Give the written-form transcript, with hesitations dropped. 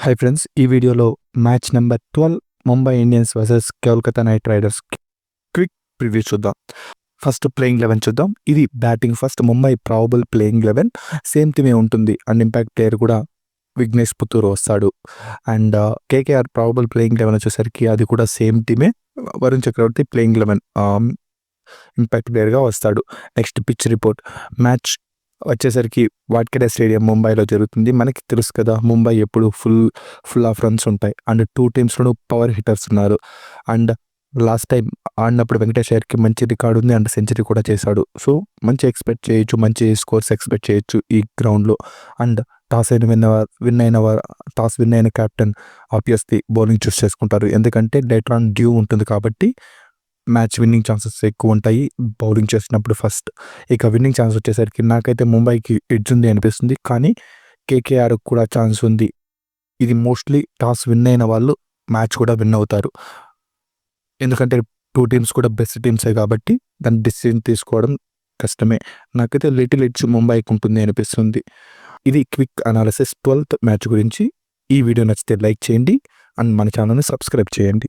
Hi friends, ఈ వీడియోలో match number 12 Mumbai Indians versus Kolkata Knight Riders quick preview చూద్దాం. First playing 11 చూద్దాం. ఇది batting first Mumbai probable playing 11 same టీమే ఉంటుంది. అండ్ ఇంపాక్ట్ ప్లేయర్ కూడా విఘ్నేష్ పుత్తూరు వస్తాడు. అండ్ కేకేఆర్ ప్రాబబుల్ ప్లేయింగ్ 11 వచ్చేసరికి అది కూడా సేమ్ టీమే. వరుణ్ చక్రవర్తి ప్లేయింగ్ 11 ఇంపాక్ట్ ప్లేయర్గా వస్తాడు. Next pitch report. మ్యాచ్ వచ్చేసరికి వాడ్కెడే స్టేడియం ముంబైలో జరుగుతుంది. మనకి తెలుసు కదా, ముంబై ఎప్పుడు ఫుల్ ఆఫ్ రన్స్ ఉంటాయి. అండ్ 2 టీమ్స్లోనూ పవర్ హిట్టర్స్ ఉన్నారు. అండ్ లాస్ట్ టైం ఆడినప్పుడు వెంకటేష్ అయ్యర్కి మంచి రికార్డు ఉంది. అండ్ సెంచరీ కూడా చేశాడు. సో మంచి ఎక్స్పెక్ట్ చేయొచ్చు, మంచి స్కోర్స్ ఎక్స్పెక్ట్ చేయొచ్చు ఈ గ్రౌండ్లో. అండ్ టాస్ విన్ అయిన కెప్టెన్ ఆబ్వియస్లీ బౌలింగ్ చూస్ చేసుకుంటారు. ఎందుకంటే లేటర్ ఆన్ డ్యూ ఉంటుంది కాబట్టి మ్యాచ్ విన్నింగ్ ఛాన్సెస్ ఎక్కువ ఉంటాయి బౌలింగ్ చేసినప్పుడు ఫస్ట్. ఇక విన్నింగ్ ఛాన్స్ వచ్చేసరికి నాకైతే ముంబైకి ఎడ్జ్ ఉంది అనిపిస్తుంది. కానీ కేకేఆర్ కూడా ఛాన్స్ ఉంది. ఇది మోస్ట్లీ టాస్ విన్ అయిన వాళ్ళు మ్యాచ్ కూడా విన్ అవుతారు. ఎందుకంటే 2 టీమ్స్ కూడా బెస్ట్ టీమ్సే కాబట్టి దాని డిసిజన్ తీసుకోవడం కష్టమే. నాకైతే లిటిల్ ఎడ్జ్ ముంబైకి ఉంటుంది అనిపిస్తుంది. ఇది క్విక్ అనాలిసిస్ 12th మ్యాచ్ గురించి. ఈ వీడియో నచ్చితే లైక్ చేయండి అండ్ మన ఛానల్ని సబ్స్క్రైబ్ చేయండి.